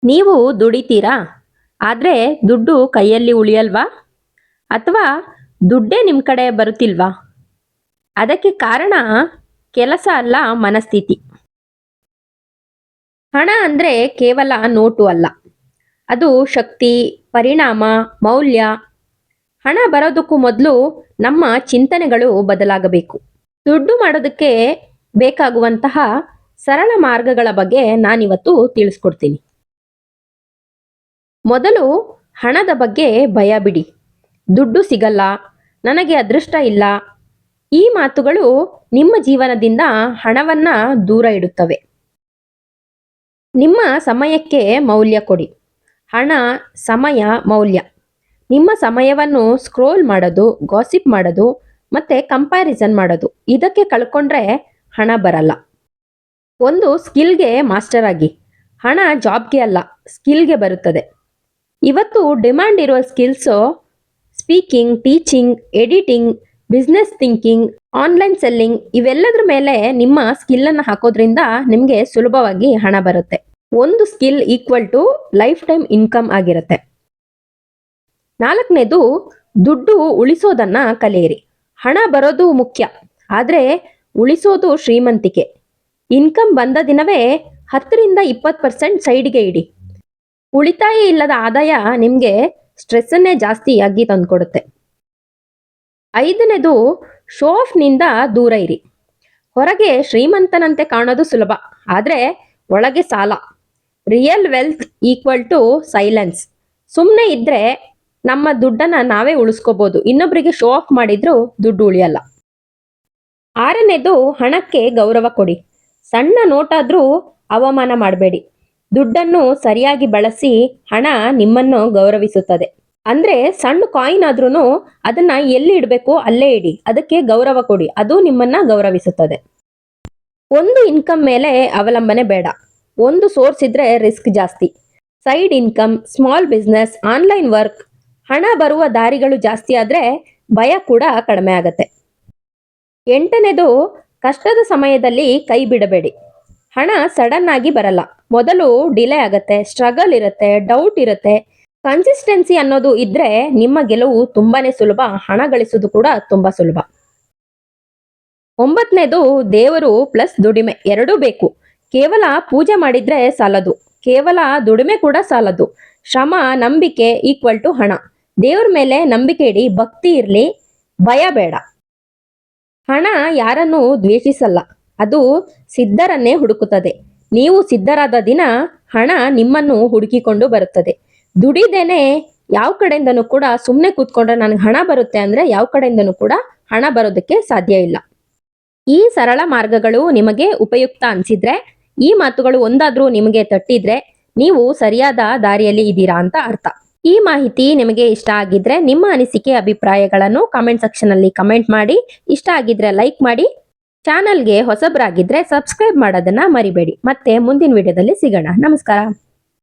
ನೀವು ದುಡಿತೀರಾ? ಆದರೆ ದುಡ್ಡು ಕೈಯಲ್ಲಿ ಉಳಿಯಲ್ವಾ? ಅಥವಾ ದುಡ್ಡೇ ನಿಮ್ಮ ಕಡೆ ಬರುತ್ತಿಲ್ವಾ? ಅದಕ್ಕೆ ಕಾರಣ ಕೆಲಸ ಅಲ್ಲ, ಮನಸ್ಥಿತಿ. ಹಣ ಅಂದರೆ ಕೇವಲ ನೋಟು ಅಲ್ಲ. ಅದು ಶಕ್ತಿ, ಪರಿಣಾಮ, ಮೌಲ್ಯ. ಹಣ ಬರೋದಕ್ಕೂ ಮೊದಲು ನಮ್ಮ ಚಿಂತನೆಗಳು ಬದಲಾಗಬೇಕು. ದುಡ್ಡು ಮಾಡೋದಕ್ಕೆ ಬೇಕಾಗುವಂತಹ ಸರಳ ಮಾರ್ಗಗಳ ಬಗ್ಗೆ ನಾನಿವತ್ತು ತಿಳಿಸ್ಕೊಡ್ತೀನಿ. ಮೊದಲು ಹಣದ ಬಗ್ಗೆ ಭಯ ಬಿಡಿ. ದುಡ್ಡು ಸಿಗಲ್ಲ, ನನಗೆ ಅದೃಷ್ಟ ಇಲ್ಲ, ಈ ಮಾತುಗಳು ನಿಮ್ಮ ಜೀವನದಿಂದ ಹಣವನ್ನ ದೂರ ಇಡುತ್ತವೆ. ನಿಮ್ಮ ಸಮಯಕ್ಕೆ ಮೌಲ್ಯ ಕೊಡಿ. ಹಣ, ಸಮಯ, ಮೌಲ್ಯ. ನಿಮ್ಮ ಸಮಯವನ್ನು ಸ್ಕ್ರೋಲ್ ಮಾಡೋದು, ಗಾಸಿಪ್ ಮಾಡೋದು ಮತ್ತೆ ಕಂಪ್ಯಾರಿಸನ್ ಮಾಡೋದು, ಇದಕ್ಕೆ ಕಳ್ಕೊಂಡ್ರೆ ಹಣ ಬರಲ್ಲ. ಒಂದು ಸ್ಕಿಲ್ಗೆ ಮಾಸ್ಟರ್ ಆಗಿ. ಹಣ ಜಾಬ್ಗೆ ಅಲ್ಲ, ಸ್ಕಿಲ್ಗೆ ಬರುತ್ತದೆ. ಇವತ್ತು ಡಿಮ್ಯಾಂಡ್ ಇರುವ skills speaking, teaching, editing, business thinking, online selling. ಇವೆಲ್ಲದರ ಮೇಲೆ ನಿಮ್ಮ ಸ್ಕಿಲ್ಲನ್ನು ಹಾಕೋದ್ರಿಂದ ನಿಮಗೆ ಸುಲಭವಾಗಿ ಹಣ ಬರುತ್ತೆ. ಒಂದು skill equal to lifetime income ಆಗಿರುತ್ತೆ. ನಾಲ್ಕನೇದು, ದುಡ್ಡು ಉಳಿಸೋದನ್ನ ಕಲಿಯಿರಿ. ಹಣ ಬರೋದು ಮುಖ್ಯ, ಆದರೆ ಉಳಿಸೋದು ಶ್ರೀಮಂತಿಕೆ. ಇನ್ಕಮ್ ಬಂದ ದಿನವೇ 10-20% ಸೈಡ್ಗೆ ಇಡಿ. ಉಳಿತಾಯ ಇಲ್ಲದ ಆದಾಯ ನಿಮಗೆ ಸ್ಟ್ರೆಸ್ಸನ್ನೇ ಜಾಸ್ತಿಯಾಗಿ ತಂದುಕೊಡುತ್ತೆ. ಐದನೇದು, ಶೋ ಆಫ್ನಿಂದ ದೂರ ಇರಿ. ಹೊರಗೆ ಶ್ರೀಮಂತನಂತೆ ಕಾಣೋದು ಸುಲಭ, ಆದರೆ ಒಳಗೆ ಸಾಲ. Real wealth equal to silence. ಸುಮ್ಮನೆ ಇದ್ರೆ ನಮ್ಮ ದುಡ್ಡನ್ನು ನಾವೇ ಉಳಿಸ್ಕೋಬಹುದು, ಇನ್ನೊಬ್ಬರಿಗೆ ಶೋ ಆಫ್ ಮಾಡಿದ್ರೂ ದುಡ್ಡು ಉಳಿಯಲ್ಲ. ಆರನೇದು, ಹಣಕ್ಕೆ ಗೌರವ ಕೊಡಿ. ಸಣ್ಣ ನೋಟಾದ್ರೂ ಅವಮಾನ ಮಾಡಬೇಡಿ. ದುಡ್ಡನ್ನು ಸರಿಯಾಗಿ ಬಳಸಿ ಹಣ ನಿಮ್ಮನ್ನು ಗೌರವಿಸುತ್ತದೆ. ಅಂದ್ರೆ ಸಣ್ಣ ಕಾಯಿನ್ ಆದ್ರೂ ಅದನ್ನ ಎಲ್ಲಿ ಇಡಬೇಕು ಅಲ್ಲೇ ಇಡಿ, ಅದಕ್ಕೆ ಗೌರವ ಕೊಡಿ, ಅದು ನಿಮ್ಮನ್ನ ಗೌರವಿಸುತ್ತದೆ. ಒಂದು ಇನ್ಕಮ್ ಮೇಲೆ ಅವಲಂಬನೆ ಬೇಡ. ಒಂದು ಸೋರ್ಸ್ ಇದ್ರೆ ರಿಸ್ಕ್ ಜಾಸ್ತಿ. Side income, small business, online work. ಹಣ ಬರುವ ದಾರಿಗಳು ಜಾಸ್ತಿ ಆದ್ರೆ ಭಯ ಕೂಡ ಕಡಿಮೆ ಆಗತ್ತೆ. ಎಂಟನೇದು, ಕಷ್ಟದ ಸಮಯದಲ್ಲಿ ಕೈ ಬಿಡಬೇಡಿ. ಹಣ ಸಡನ್ ಆಗಿ ಬರಲ್ಲ. ಮೊದಲು ಡಿಲೇ ಆಗತ್ತೆ, ಸ್ಟ್ರಗಲ್ ಇರುತ್ತೆ, ಡೌಟ್ ಇರುತ್ತೆ. ಕನ್ಸಿಸ್ಟೆನ್ಸಿ ಅನ್ನೋದು ಇದ್ರೆ ನಿಮ್ಮ ಗೆಲುವು ತುಂಬಾನೇ ಸುಲಭ, ಹಣ ಗಳಿಸೋದು ಕೂಡ ತುಂಬಾ ಸುಲಭ. ಒಂಬತ್ತನೇದು, ದೇವರು ಪ್ಲಸ್ ದುಡಿಮೆ ಎರಡೂ ಬೇಕು. ಕೇವಲ ಪೂಜೆ ಮಾಡಿದ್ರೆ ಸಾಲದು, ಕೇವಲ ದುಡಿಮೆ ಕೂಡ ಸಾಲದು. ಶ್ರಮ, ನಂಬಿಕೆ ಈಕ್ವಲ್ ಟು ಹಣ. ದೇವ್ರ ಮೇಲೆ ನಂಬಿಕೆ ಇಡಿ, ಭಕ್ತಿ ಇರ್ಲಿ, ಭಯ ಬೇಡ. ಹಣ ಯಾರನ್ನು ದ್ವೇಷಿಸಲ್ಲ, ಅದು ಸಿದ್ಧರನ್ನೇ ಹುಡುಕುತ್ತದೆ. ನೀವು ಸಿದ್ಧರಾದ ದಿನ ಹಣ ನಿಮ್ಮನ್ನು ಹುಡುಕಿಕೊಂಡು ಬರುತ್ತದೆ. ದುಡಿದೇನೆ ಯಾವ ಕಡೆಯಿಂದನೂ ಕೂಡ ಸುಮ್ಮನೆ ಕೂತ್ಕೊಂಡ್ರೆ ನನಗೆ ಹಣ ಬರುತ್ತೆ ಅಂದ್ರೆ ಯಾವ ಕಡೆಯಿಂದನೂ ಕೂಡ ಹಣ ಬರೋದಕ್ಕೆ ಸಾಧ್ಯ ಇಲ್ಲ. ಈ ಸರಳ ಮಾರ್ಗಗಳು ನಿಮಗೆ ಉಪಯುಕ್ತ ಅನಿಸಿದ್ರೆ, ಈ ಮಾತುಗಳು ಒಂದಾದ್ರೂ ನಿಮಗೆ ತಟ್ಟಿದ್ರೆ ನೀವು ಸರಿಯಾದ ದಾರಿಯಲ್ಲಿ ಇದ್ದೀರಾ ಅಂತ ಅರ್ಥ. ಈ ಮಾಹಿತಿ ನಿಮಗೆ ಇಷ್ಟ ಆಗಿದ್ರೆ ನಿಮ್ಮ ಅನಿಸಿಕೆ, ಅಭಿಪ್ರಾಯಗಳನ್ನು ಕಾಮೆಂಟ್ ಸೆಕ್ಷನ್ ಅಲ್ಲಿ ಕಮೆಂಟ್ ಮಾಡಿ. ಇಷ್ಟ ಆಗಿದ್ರೆ ಲೈಕ್ ಮಾಡಿ. ಚಾನಲ್ಗೆ ಹೊಸಬರಾಗಿದ್ರೆ ಸಬ್ಸ್ಕ್ರೈಬ್ ಮಾಡೋದನ್ನ ಮರಿಬೇಡಿ. ಮತ್ತೆ ಮುಂದಿನ ವಿಡಿಯೋದಲ್ಲಿ ಸಿಗೋಣ. ನಮಸ್ಕಾರ.